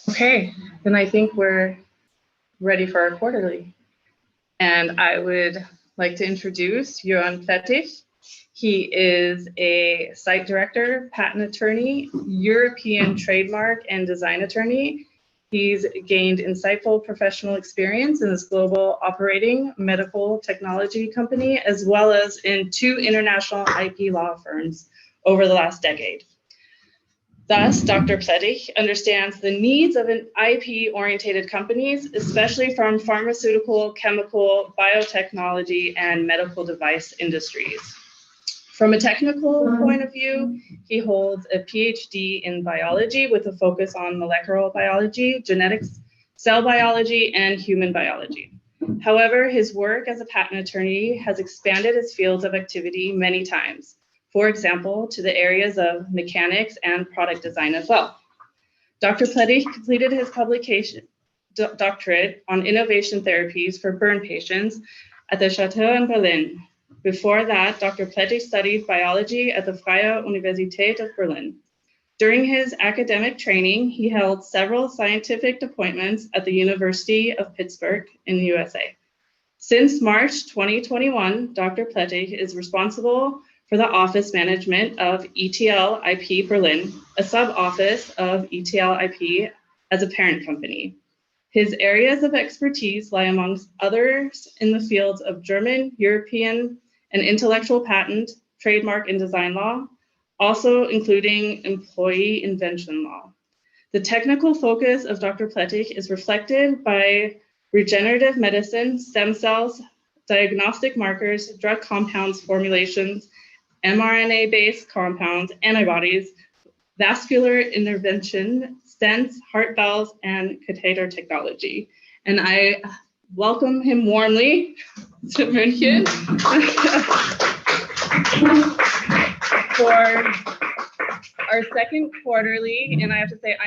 Okay, then I think we're ready for our quarterly. And I would like to introduce Jörn Plettig. He is a site director, patent attorney, European trademark and design attorney. He's gained insightful professional experience in this global operating medical technology company, as well as in 2 international IP law firms over the last decade. Thus, Dr. Plettig understands the needs of an IP-oriented companies, especially from pharmaceutical, chemical, biotechnology, and medical device industries. From a technical point of view, he holds a PhD in biology with a focus on molecular biology, genetics, cell biology, and human biology. However, his work as a patent attorney has expanded his fields of activity many times. For example, to the areas of mechanics and product design as well. Dr. Plettig completed his publication doctorate on innovation therapies for burn patients at the Chateau in Berlin. Before that, Dr. Plettig studied biology at the Freie Universität of Berlin. During his academic training, he held several scientific appointments at the University of Pittsburgh in the USA. Since March 2021, Dr. Plettig is responsible for the office management of ETL IP Berlin, a sub-office of ETL IP as a parent company. His areas of expertise lie amongst others in the fields of German, European, and intellectual patent, trademark, and design law, also including employee invention law. The technical focus of Dr. Plettig is reflected by regenerative medicine, stem cells, diagnostic markers, drug compounds, formulations, mRNA-based compounds, antibodies, vascular intervention, stents, heart valves, and catheter technology. And I welcome him warmly to München for our second quarterly. And I have to say,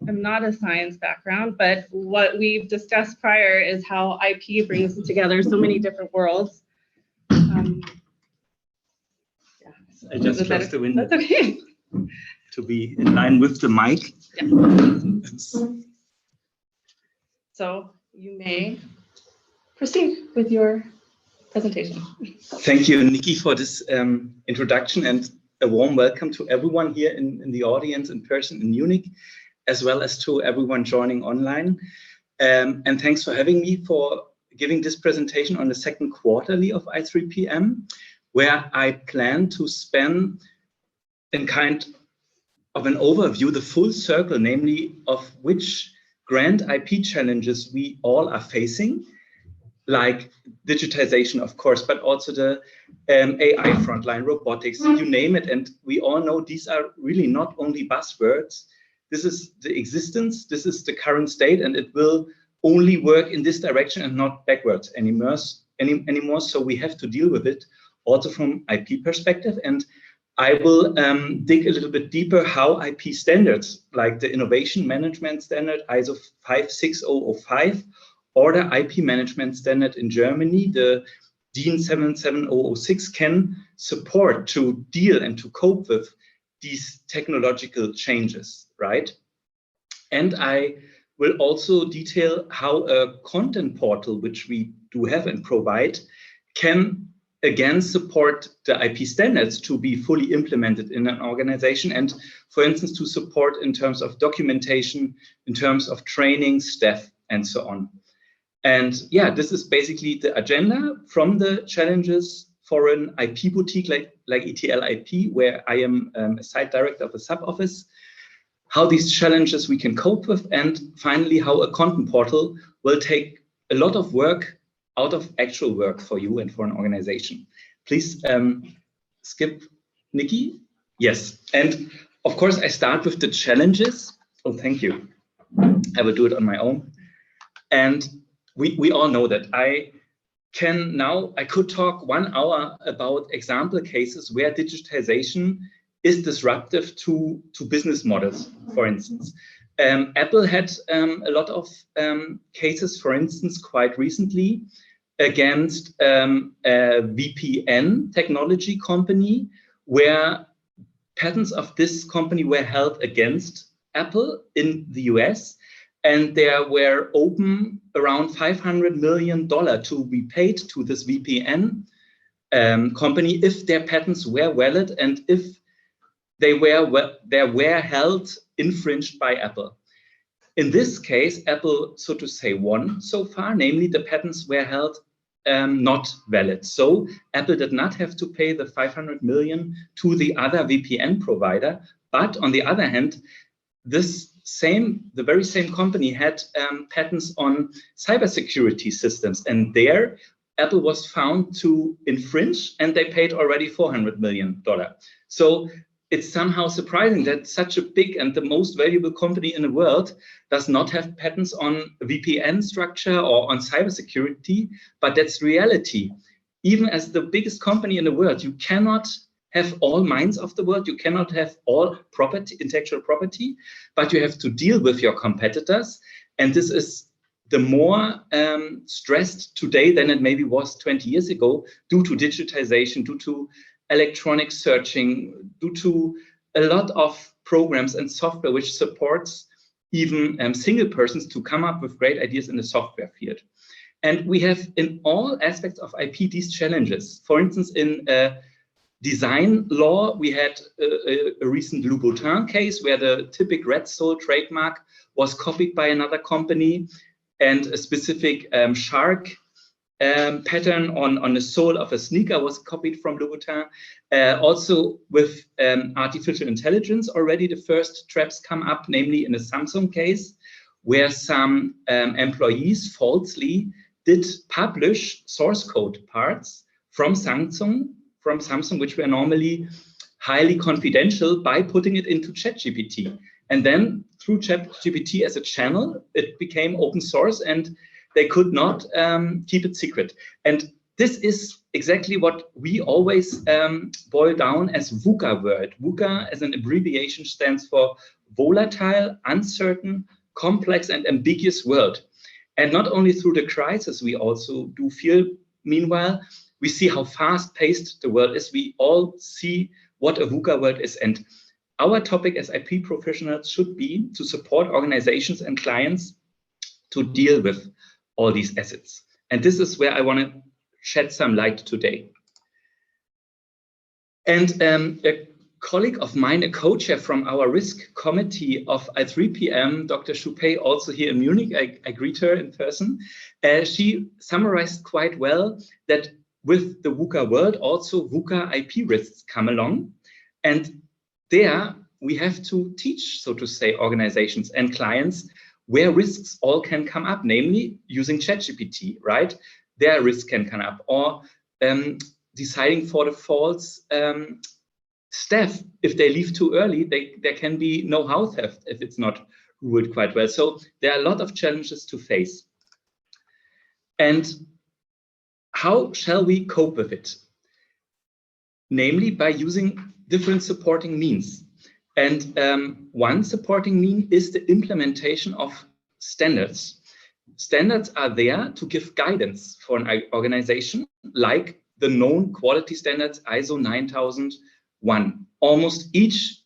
I'm not a science background, but what we've discussed prior is how IP brings together so many different worlds. I just closed the window. That's okay. To be in line with the mic. Yeah. So you may proceed with your presentation. Thank you, Nikki, for this introduction, and a warm welcome to everyone here in the audience in person in Munich, as well as to everyone joining online. And thanks for having me for giving this presentation on the second quarterly of I3PM, where I plan to span in kind of an overview, the full circle, namely of which grand IP challenges we all are facing, like digitization, of course, but also the AI frontline, robotics, you name it. And we all know these are really not only buzzwords. This is the existence, this is the current state, and it will only work in this direction and not backwards anymore. So we have to deal with it also from IP perspective. And I will dig a little bit deeper how IP standards like the Innovation Management Standard ISO 56005 or the IP Management Standard in Germany, the DIN 77006, can support to deal and to cope with these technological changes, right? And I will also detail how a content portal, which we do have and provide, can again support the IP standards to be fully implemented in an organization, and for instance to support in terms of documentation, in terms of training staff, and so on. And yeah, this is basically the agenda from the challenges for an IP boutique like ETL IP, where I am a site director of a sub-office, how these challenges we can cope with, and finally how a content portal will take a lot of work out of actual work for you and for an organization. Please skip, Nikki. Yes, and of course I start with the challenges. Oh, thank you. I will do it on my own. And we all know that I could talk 1 hour about example cases where digitization is disruptive to business models, for instance. Apple had a lot of cases, for instance, quite recently against a VPN technology company, where patents of this company were held against Apple in the US, and there were open around $500 million to be paid to this VPN company if their patents were valid and if they were held infringed by Apple. In this case, Apple, so to say, won so far, namely the patents were held not valid. So Apple did not have to pay the 500 million to the other VPN provider. But on the other hand, the very same company had patents on cybersecurity systems. And there, Apple was found to infringe, and they paid already $400 million. So it's somehow surprising that such a big and the most valuable company in the world does not have patents on VPN structure or on cybersecurity, but that's reality. Even as the biggest company in the world, you cannot have all minds of the world, you cannot have all property, intellectual property, but you have to deal with your competitors. And this is the more stressed today than it maybe was 20 years ago, due to digitization, due to electronic searching, due to a lot of programs and software which supports even single persons to come up with great ideas in the software field. And we have in all aspects of IP these challenges. For instance, in design law, we had a recent Louboutin case where the typical red sole trademark was copied by another company, and a specific shark pattern on the sole of a sneaker was copied from Louboutin. Also with artificial intelligence, already the first traps come up, namely in the Samsung case, where some employees falsely did publish source code parts from Samsung, which were normally highly confidential, by putting it into ChatGPT. And then through ChatGPT as a channel, it became open source and they could not keep it secret. And this is exactly what we always boil down as VUCA word. VUCA as an abbreviation stands for volatile, uncertain, complex and ambiguous world. And not only through the crisis, we also do feel, meanwhile, we see how fast-paced the world is. We all see what a VUCA world is. And our topic as IP professionals should be to support organizations and clients to deal with all these assets. And this is where I want to shed some light today. And a colleague of mine, a co-chair from our risk committee of I3PM, Dr. Choupey, also here in Munich, I greet her in person. She summarized quite well that with the VUCA world, also VUCA IP risks come along. And there we have to teach, so to say, organizations and clients where risks all can come up, namely using ChatGPT, right? Their risk can come up, or deciding for the false staff. If they leave too early, there can be no house theft if it's not ruled quite well. So there are a lot of challenges to face. And how shall we cope with it? Namely, by using different supporting means. And one supporting mean is the implementation of standards. Standards are there to give guidance for an organization, like the known quality standards ISO 9001. Almost each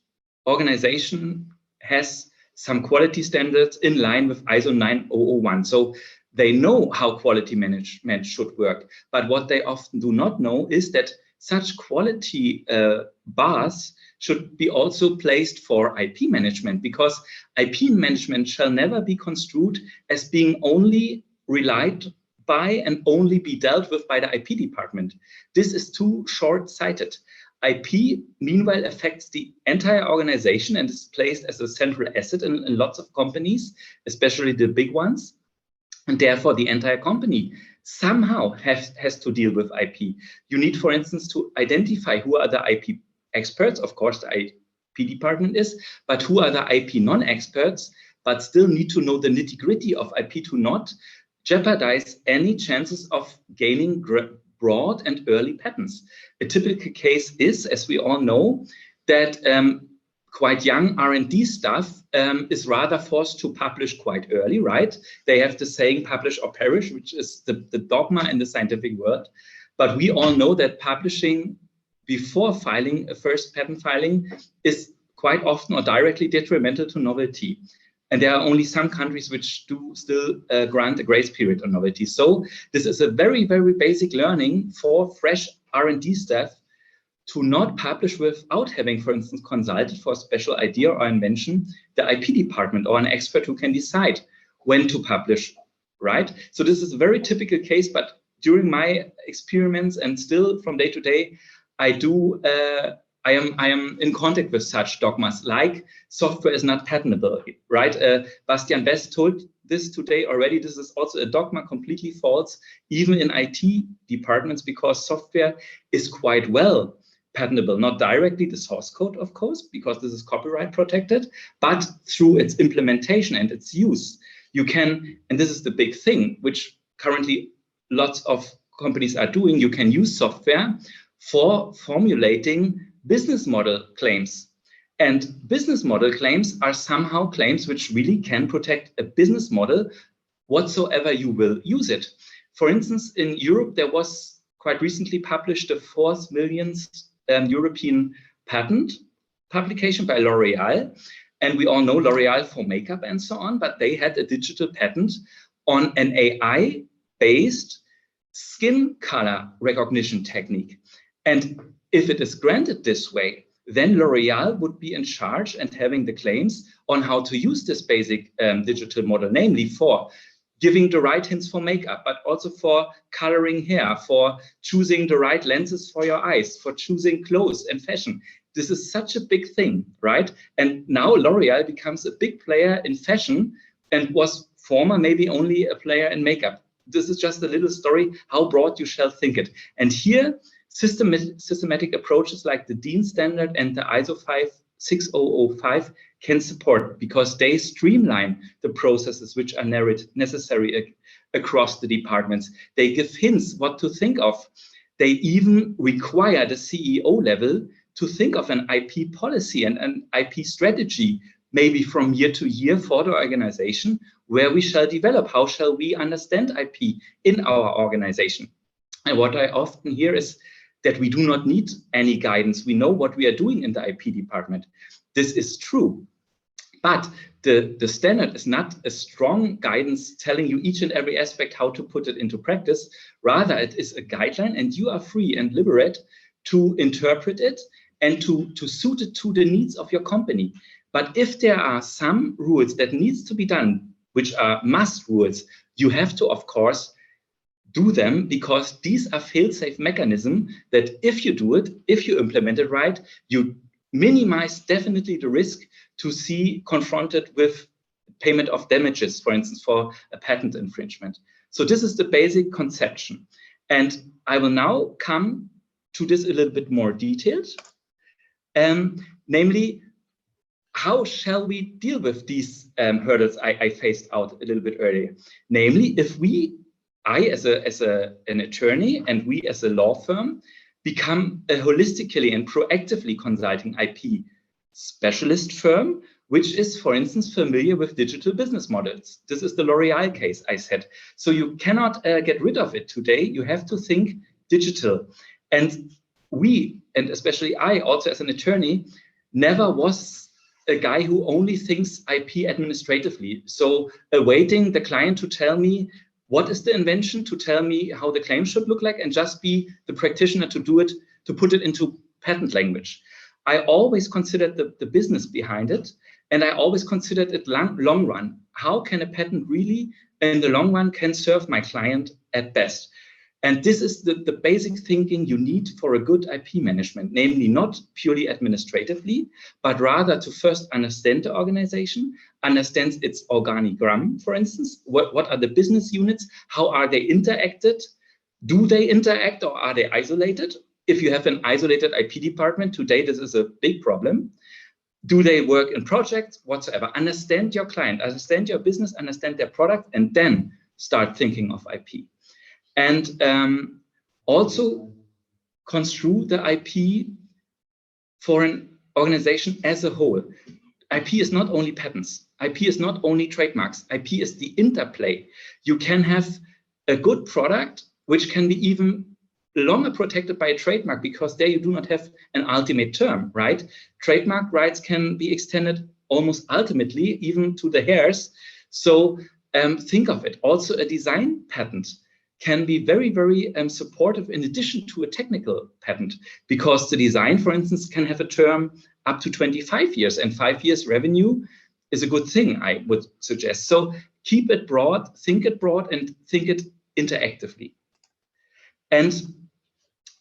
organization has some quality standards in line with ISO 9001. So they know how quality management should work. But what they often do not know is that such quality bars should be also placed for IP management, because IP management shall never be construed as being only relied by and only be dealt with by the IP department. This is too short-sighted. IP, meanwhile, affects the entire organization and is placed as a central asset in lots of companies, especially the big ones. And therefore, the entire company somehow has to deal with IP. You need, for instance, to identify who are the IP experts. Of course, the IP department is, but who are the IP non-experts, but still need to know the nitty-gritty of IP to not jeopardize any chances of gaining broad and early patents. A typical case is, as we all know, that quite young R&D staff is rather forced to publish quite early, right? They have the saying publish or perish, which is the dogma in the scientific world. But we all know that publishing before filing a first patent filing is quite often or directly detrimental to novelty. And there are only some countries which do still grant a grace period on novelty. So this is a very, very basic learning for fresh R&D staff to not publish without having, for instance, consulted for a special idea or invention, the IP department or an expert who can decide when to publish, right? So this is a very typical case, but during my experiments and still from day to day, I am in contact with such dogmas, like software is not patentable, right? Bastian Best told this today already. This is also a dogma, completely false, even in IT departments, because software is quite well patentable, not directly the source code, of course, because this is copyright protected, but through its implementation and its use. You can, and this is the big thing, which currently lots of companies are doing, you can use software for formulating business model claims. And business model claims are somehow claims which really can protect a business model whatsoever you will use it. For instance, in Europe, there was quite recently published the 4th millionth European patent publication by L'Oreal. And we all know L'Oreal for makeup and so on, but they had a digital patent on an AI-based skin color recognition technique. And if it is granted this way, then L'Oreal would be in charge and having the claims on how to use this basic digital model, namely for giving the right hints for makeup, but also for coloring hair, for choosing the right lenses for your eyes, for choosing clothes and fashion. This is such a big thing, right? And now L'Oreal becomes a big player in fashion and was former maybe only a player in makeup. This is just a little story, how broad you shall think it. And here, systematic approaches like the DIN standard and the ISO 6005 can support, because they streamline the processes which are necessary across the departments. They give hints what to think of. They even require the CEO level to think of an IP policy and an IP strategy, maybe from year to year for the organization, where we shall develop, how shall we understand IP in our organization. And what I often hear is that we do not need any guidance. We know what we are doing in the IP department. This is true, but the standard is not a strong guidance telling you each and every aspect how to put it into practice. Rather, it is a guideline and you are free and liberate to interpret it and to suit it to the needs of your company. But if there are some rules that needs to be done, which are must rules, you have to, of course, do them, because these are fail-safe mechanisms that if you do it, if you implement it right, you minimize definitely the risk to see confronted with payment of damages, for instance, for a patent infringement. So this is the basic conception. And I will now come to this a little bit more detailed. Namely, how shall we deal with these hurdles I faced out a little bit earlier? Namely, if I as an attorney and we as a law firm become a holistically and proactively consulting IP specialist firm, which is, for instance, familiar with digital business models. This is the L'Oreal case I said. So you cannot get rid of it today. You have to think digital. And we, and especially I also as an attorney, never was a guy who only thinks IP administratively. So awaiting the client to tell me what is the invention, to tell me how the claim should look like, and just be the practitioner to do it, to put it into patent language. I always considered the business behind it, and I always considered it long run. How can a patent really, in the long run, can serve my client at best? And this is the basic thinking you need for a good IP management, namely not purely administratively, but rather to first understand the organization, understand its organigram, for instance. What are the business units? How are they interacted? Do they interact or are they isolated? If you have an isolated IP department, today this is a big problem. Do they work in projects whatsoever? Understand your client, understand your business, understand their product, and then start thinking of IP. And also construe the IP for an organization as a whole. IP is not only patents. IP is not only trademarks. IP is the interplay. You can have a good product, which can be even longer protected by a trademark, because there you do not have an ultimate term, right? Trademark rights can be extended almost ultimately, even to the hairs. So think of it. Also, a design patent can be very, very supportive in addition to a technical patent, because the design, for instance, can have a term up to 25 years, and 5 years revenue is a good thing, I would suggest. So keep it broad, and think it interactively. And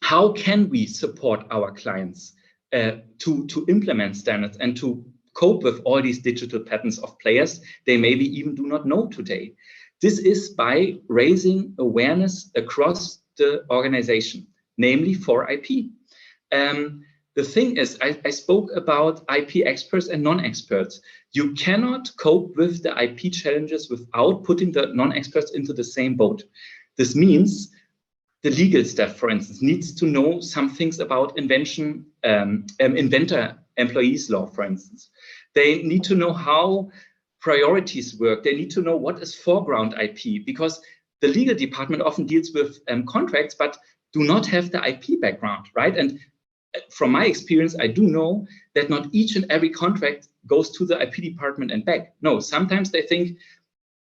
how can we support our clients to implement standards and to cope with all these digital patterns of players they maybe even do not know today? This is by raising awareness across the organization, namely for IP. The thing is, I spoke about IP experts and non-experts. You cannot cope with the IP challenges without putting the non-experts into the same boat. This means the legal staff, for instance, needs to know some things about inventor employees law, for instance. They need to know how priorities work. They need to know what is foreground IP, because the legal department often deals with contracts, but do not have the IP background, right? And from my experience, I do know that not each and every contract goes to the IP department and back. No, sometimes they think,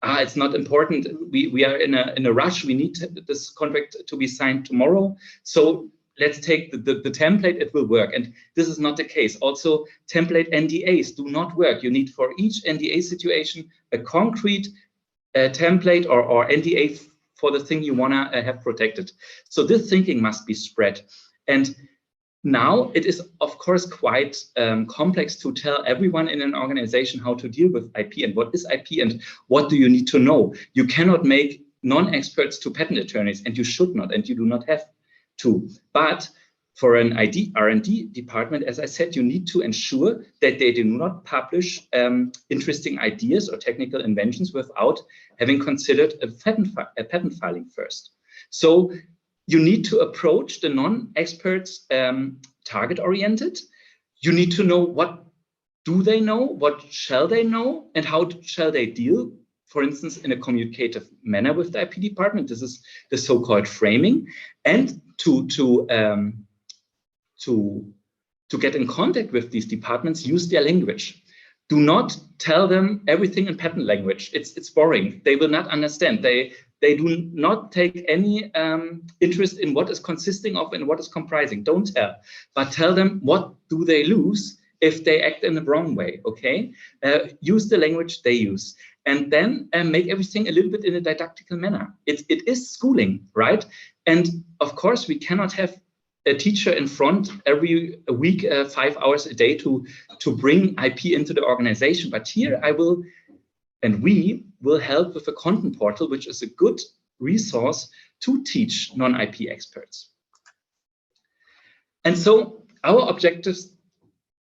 it's not important. We are in a rush. We need this contract to be signed tomorrow. So let's take the template. It will work. And this is not the case. Also, template NDAs do not work. You need for each NDA situation a concrete template or NDA for the thing you want to have protected. So this thinking must be spread. And now it is, of course, quite complex to tell everyone in an organization how to deal with IP and what is IP and what do you need to know. You cannot make non-experts to patent attorneys, and you should not, and you do not have to. But for an R&D department, as I said, you need to ensure that they do not publish interesting ideas or technical inventions without having considered a patent filing first. So you need to approach the non-experts target-oriented. You need to know what do they know, what shall they know, and how shall they deal, for instance, in a communicative manner with the IP department. This is the so-called framing. And to get in contact with these departments, use their language. Do not tell them everything in patent language. It's boring. They will not understand. They do not take any interest in what is consisting of and what is comprising. Don't tell, but tell them what do they lose if they act in the wrong way, okay? Use the language they use. And then make everything a little bit in a didactical manner. It is schooling, right? And of course, we cannot have a teacher in front every week, 5 hours a day to bring IP into the organization. But here I will, and we will help with a content portal, which is a good resource to teach non-IP experts. And so our objectives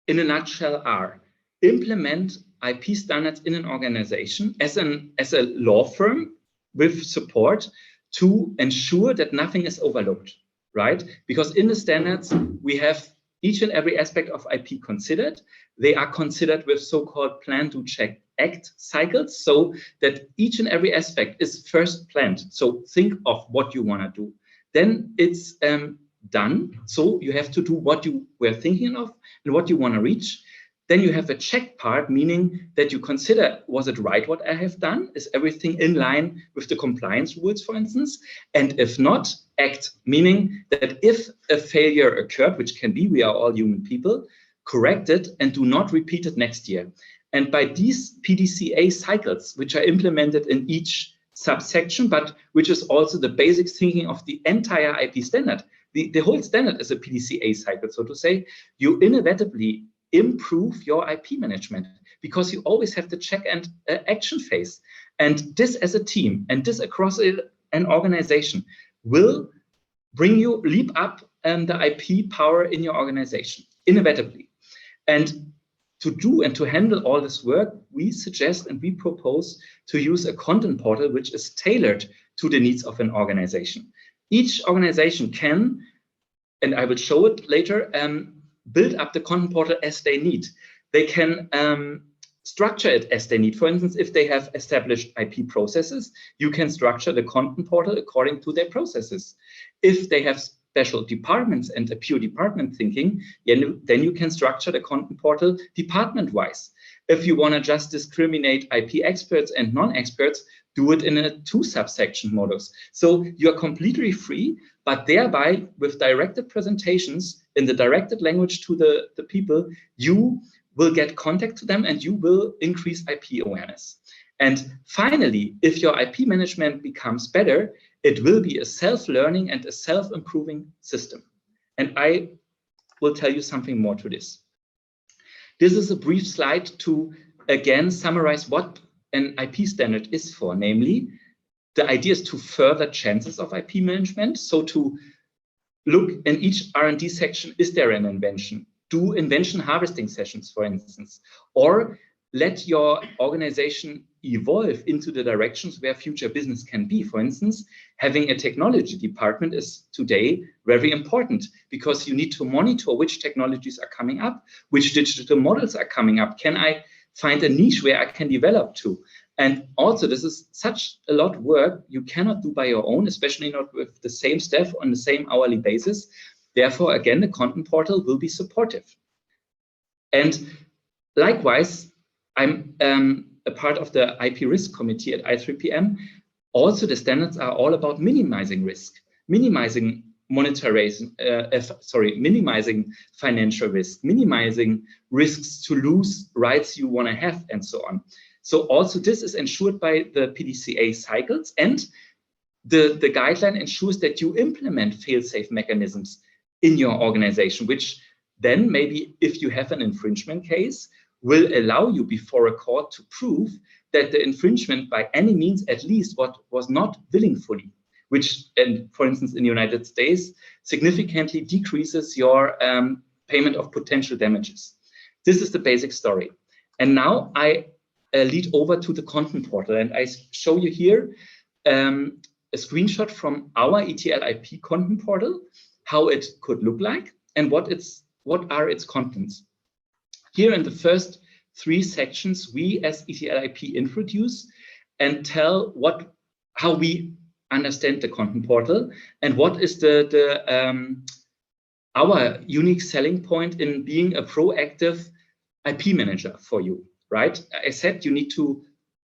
in a nutshell are implement IP standards in an organization as a law firm with support to ensure that nothing is overlooked, right? Because in the standards, we have each and every aspect of IP considered. They are considered with so-called plan, do, check, act cycles, so that each and every aspect is first planned. So think of what you want to do. Then it's done. So you have to do what you were thinking of and what you want to reach. Then you have a check part, meaning that you consider, was it right what I have done? Is everything in line with the compliance rules, for instance? And if not, act, meaning that if a failure occurred, which can be, we are all human people, correct it and do not repeat it next year. And by these PDCA cycles, which are implemented in each subsection, but which is also the basic thinking of the entire IP standard, the whole standard is a PDCA cycle, so to say, you inevitably improve your IP management, because you always have the check and action phase. And this as a team and this across an organization will bring you leap up the IP power in your organization, inevitably. And to do and to handle all this work, we suggest and we propose to use a content portal which is tailored to the needs of an organization. Each organization can, and I will show it later, build up the content portal as they need. They can structure it as they need. For instance, if they have established IP processes, you can structure the content portal according to their processes. If they have special departments and a pure department thinking, then you can structure the content portal department-wise. If you want to just discriminate IP experts and non-experts, do it in a 2 subsection modus. So you're completely free, but thereby with directed presentations in the directed language to the people, you will get contact to them and you will increase IP awareness. And finally, if your IP management becomes better, it will be a self-learning and a self-improving system. And I will tell you something more to this. This is a brief slide to, again, summarize what an IP standard is for. Namely, the idea is to further chances of IP management. So to look in each R&D section, is there an invention? Do invention harvesting sessions, for instance, or let your organization evolve into the directions where future business can be. For instance, having a technology department is today very important because you need to monitor which technologies are coming up, which digital models are coming up. Can I find a niche where I can develop to? And also, this is such a lot of work you cannot do by your own, especially not with the same staff on the same hourly basis. Therefore, again, the content portal will be supportive. And likewise, I'm a part of the IP risk committee at I3PM. Also, the standards are all about minimizing risk, minimizing monetization, minimizing financial risk, minimizing risks to lose rights you want to have, and so on. So also this is ensured by the PDCA cycles, and the guideline ensures that you implement fail-safe mechanisms in your organization, which then maybe if you have an infringement case, will allow you before a court to prove that the infringement by any means, at least what was not willingly, which, and for instance, in the United States, significantly decreases your payment of potential damages. This is the basic story. And now I lead over to the content portal, and I show you here a screenshot from our ETL IP content portal, how it could look like, and what are its contents. Here in the first 3 sections, we as ETL IP introduce and tell how we understand the content portal and what is our unique selling point in being a proactive IP manager for you, right? I said you need to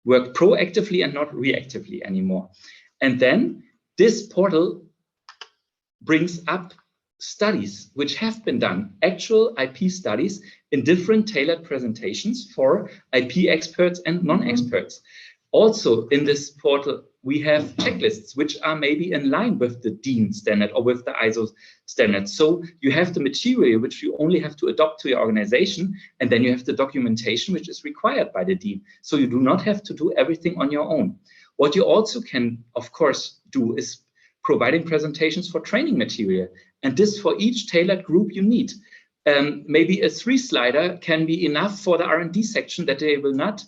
work proactively and not reactively anymore. And then this portal brings up studies which have been done, actual IP studies in different tailored presentations for IP experts and non-experts. Also in this portal, we have checklists which are maybe in line with the DIN standard or with the ISO standard. So you have the material which you only have to adopt to your organization, and then you have the documentation which is required by the DIN. So you do not have to do everything on your own. What you also can, of course, do is providing presentations for training material. And this for each tailored group you need. Maybe a 3-slider can be enough for the R&D section that they will not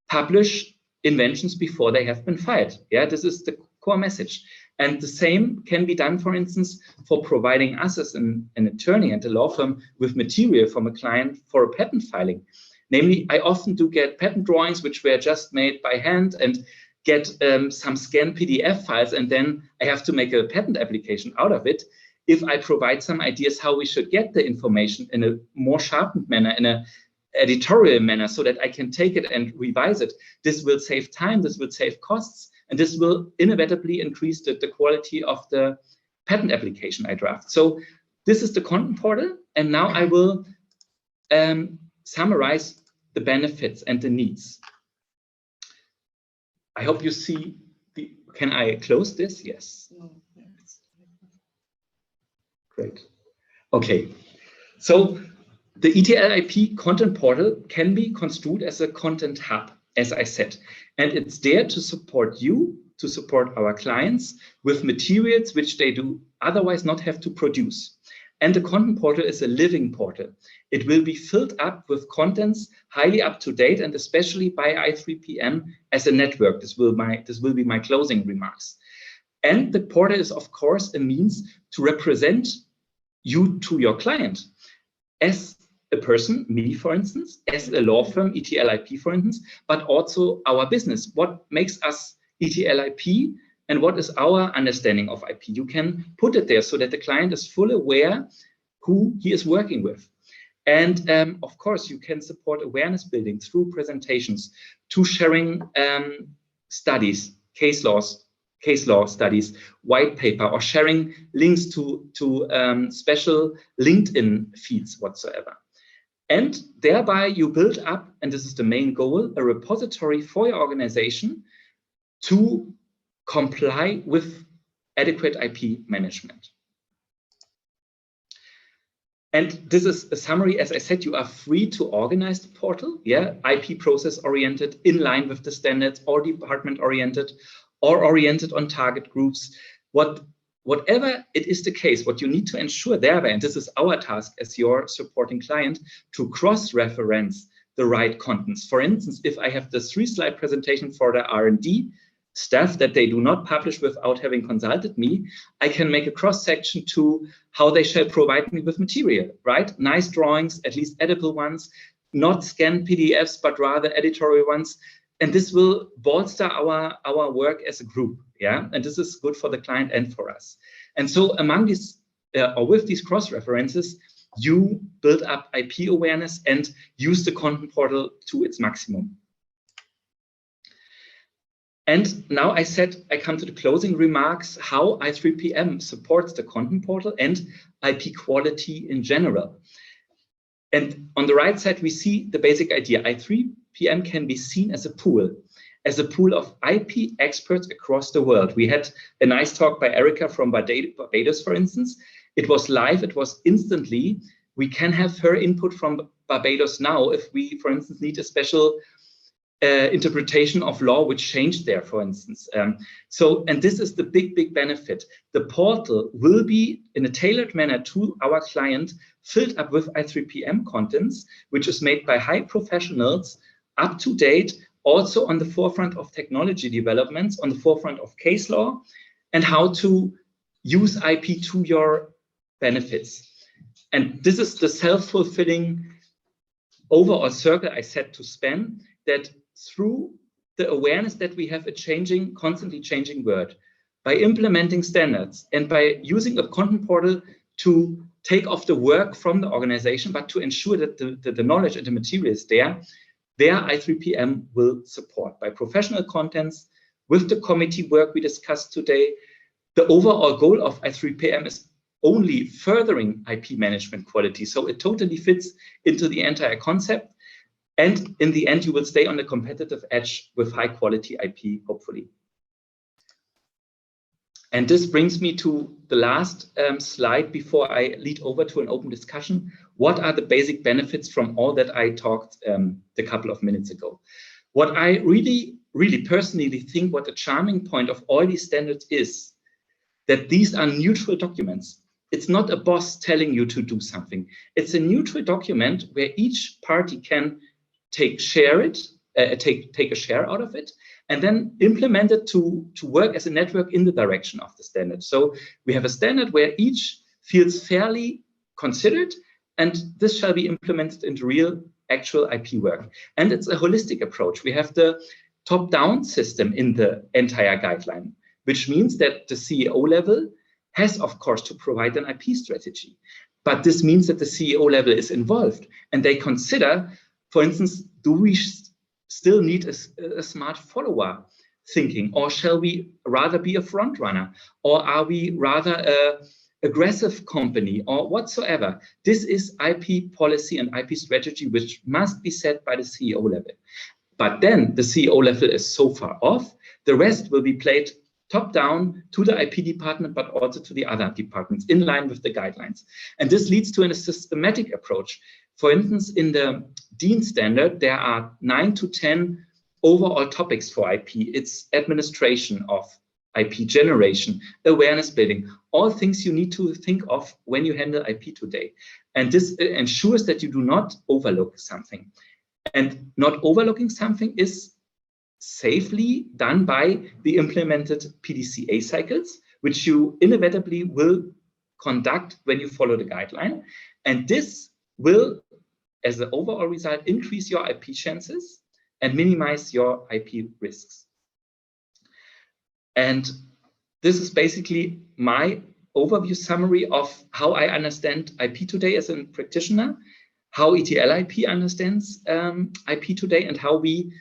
publish inventions before they have been filed. Yeah, this is the core message. And the same can be done, for instance, for providing us as an attorney and a law firm with material from a client for a patent filing. Namely, I often do get patent drawings which were just made by hand and get some scanned PDF files, and then I have to make a patent application out of it. If I provide some ideas how we should get the information in a more sharpened manner, in an editorial manner, so that I can take it and revise it, this will save time, this will save costs, and this will inevitably increase the quality of the patent application I draft. So this is the content portal, and now I will summarize the benefits and the needs. I hope you see the, can I close this? Yes. Great. Okay. So the ETL IP content portal can be construed as a content hub, as I said, and it's there to support you, to support our clients with materials which they do otherwise not have to produce. And the content portal is a living portal. It will be filled up with contents highly up to date, and especially by I3PM as a network. This will be my closing remarks. And the portal is, of course, a means to represent you to your client as a person, me, for instance, as a law firm, ETL IP, for instance, but also our business. What makes us ETL IP and what is our understanding of IP. You can put it there so that the client is fully aware who he is working with. And of course, you can support awareness building through presentations, to sharing studies, case law studies, white paper, or sharing links to special LinkedIn feeds whatsoever. And thereby you build up, and this is the main goal, a repository for your organization to comply with adequate IP management. And this is a summary. As I said, you are free to organize the portal, yeah, IP process oriented, in line with the standards, or department oriented, or oriented on target groups. Whatever it is the case, what you need to ensure thereby, and this is our task as your supporting client, to cross-reference the right contents. For instance, if I have the 3-slide presentation for the R&D staff that they do not publish without having consulted me, I can make a cross-section to how they shall provide me with material, right? Nice drawings, at least edible ones, not scanned PDFs, but rather editorial ones. And this will bolster our work as a group, yeah? And this is good for the client and for us. And so among these, or with these cross-references, you build up IP awareness and use the content portal to its maximum. And now I come to the closing remarks, how I3PM supports the content portal and IP quality in general. And on the right side, we see the basic idea. I3PM can be seen as a pool of IP experts across the world. We had a nice talk by Erica from Barbados, for instance. It was live, it was instantly. We can have her input from Barbados now if we, for instance, need a special interpretation of law which changed there, for instance. And this is the big benefit. The portal will be, in a tailored manner to our client, filled up with I3PM contents, which is made by high professionals, up to date, also on the forefront of technology developments, on the forefront of case law, and how to use IP to your benefits. And this is the self-fulfilling overall circle I set to span, that through the awareness that we have a constantly changing world, by implementing standards and by using a content portal to take off the work from the organization, but to ensure that the knowledge and the material is there I3PM will support by professional contents with the committee work we discussed today. The overall goal of I3PM is only furthering IP management quality. So it totally fits into the entire concept. And in the end, you will stay on the competitive edge with high quality IP, hopefully. And this brings me to the last slide before I lead over to an open discussion. What are the basic benefits from all that I talked a couple of minutes ago? What I really personally think what the charming point of all these standards is that these are neutral documents. It's not a boss telling you to do something. It's a neutral document where each party can take a share out of it, and then implement it to work as a network in the direction of the standard. So we have a standard where each feels fairly considered, and this shall be implemented into real, actual IP work. And it's a holistic approach. We have the top-down system in the entire guideline, which means that the CEO level has, of course, to provide an IP strategy. But this means that the CEO level is involved, and they consider, for instance, do we still need a smart follower thinking, or shall we rather be a front runner, or are we rather a aggressive company, or whatsoever? This is IP policy and IP strategy which must be set by the CEO level. But then the CEO level is so far off, the rest will be played top down to the IP department, but also to the other departments in line with the guidelines. And this leads to a systematic approach. For instance, in the DIN standard, there are 9 to 10 overall topics for IP. It's administration of IP generation, awareness building, all things you need to think of when you handle IP today. And this ensures that you do not overlook something. And not overlooking something is safely done by the implemented PDCA cycles, which you inevitably will conduct when you follow the guideline. And this will, as an overall result, increase your IP chances and minimize your IP risks. And this is basically my overview summary of how I understand IP today as a practitioner, how ETL IP understands IP today, and how we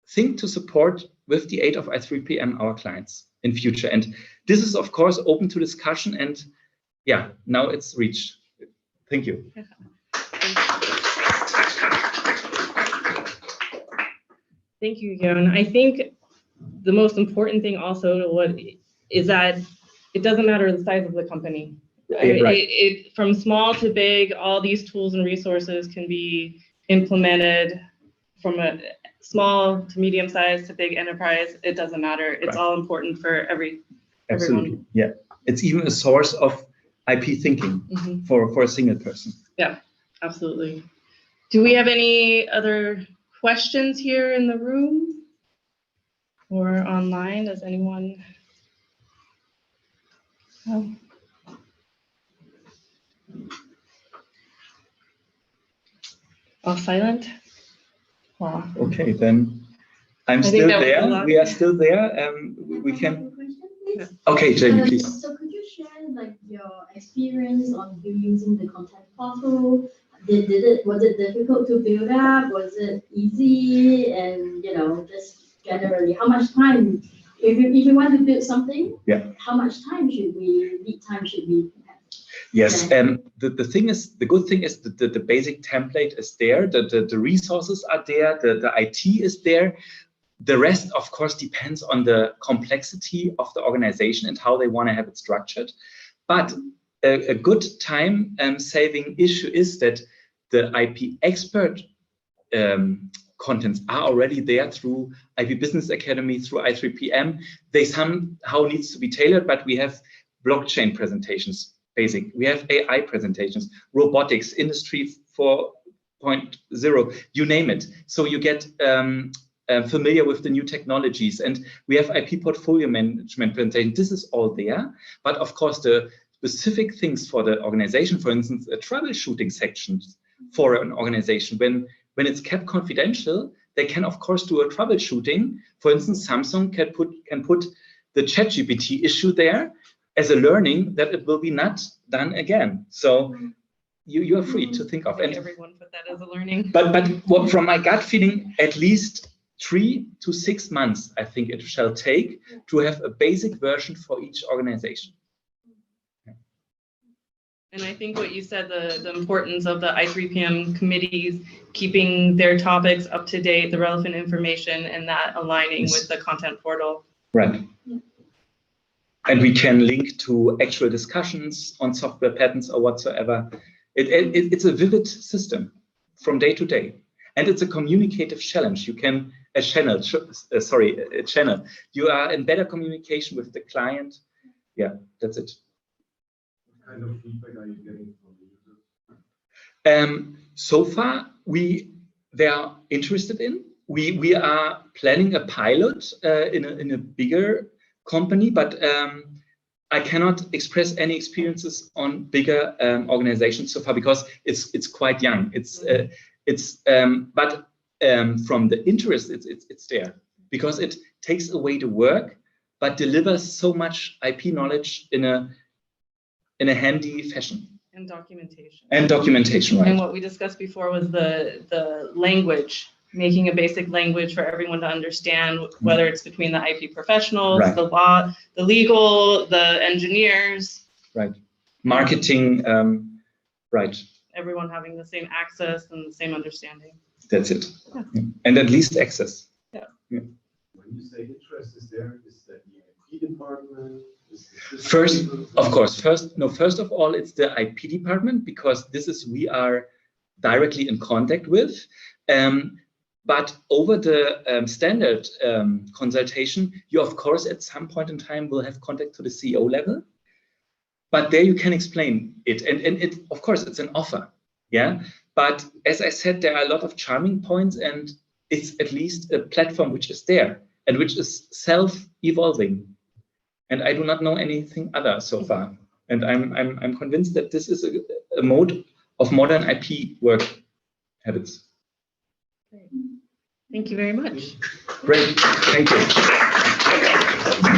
think to support with the aid of I3PM our clients in future. And this is, of course, open to discussion. And yeah, now it's reached. Thank you. Thank you, Jörn. I think the most important thing also is that it doesn't matter the size of the company. Right. From small to big, all these tools and resources can be implemented from a small to medium size to big enterprise. It doesn't matter. It's all important for everyone. Absolutely. Yeah. It's even a source of IP thinking for a single person. Yeah, absolutely. Do we have any other questions here in the room or online? Does anyone have? All silent? Wow. Okay, then I'm still there. We are still there. We can. Yeah. Okay, Jamie, please. So could you share like your experience on using the content portal? Was it difficult to build up? Was it easy? And just generally, how much time? If you want to build something, how much lead time should we have? Yes, the thing is, the good thing is that the basic template is there, the resources are there, the IT is there. The rest, of course, depends on the complexity of the organization and how they want to have it structured. But a good time saving issue is that the IP expert contents are already there through IP Business Academy, through I3PM. They somehow needs to be tailored, but we have blockchain presentations, basic. We have AI presentations, robotics, industry 4.0, you name it. So you get familiar with the new technologies, and we have IP portfolio management presentation. This is all there, but of course the specific things for the organization, for instance, a troubleshooting sections for an organization, when it's kept confidential, they can of course do a troubleshooting. For instance, Samsung can put the ChatGPT issue there as a learning that it will be not done again. So you are free to think of, and everyone put that as a learning. But from my gut feeling, at least 3 to 6 months, I think it shall take to have a basic version for each organization. And I think what you said, the importance of the I3PM committees, keeping their topics up to date, the relevant information, and that aligning with the content portal. Right. And we can link to actual discussions on software patents or whatsoever. It's a vivid system from day to day. And it's a communicative challenge. You can, a channel. You are in better communication with the client. Yeah, that's it. What kind of feedback are you getting from the users? So far, they are interested in. We are planning a pilot in a bigger company, but I cannot express any experiences on bigger organizations so far because it's quite young. But from the interest, it's there because it takes away the work, but delivers so much IP knowledge in a handy fashion. And documentation. And documentation, right. And what we discussed before was the language, making a basic language for everyone to understand, whether it's between the IP professionals, right, the law, the legal, the engineers. Right. Marketing, right. Everyone having the same access and the same understanding. That's it. Yeah. And at least access. Yeah. When you say interest is there, is that the IP department? First of all, it's the IP department because this is we are directly in contact with. But over the standard consultation, you of course at some point in time will have contact to the CEO level. But there you can explain it, and it of course it's an offer, yeah. But as I said, there are a lot of charming points, and it's at least a platform which is there and which is self-evolving. And I do not know anything other so far. And I'm convinced that this is a mode of modern IP work habits. Great. Thank you very much. Great, thank you.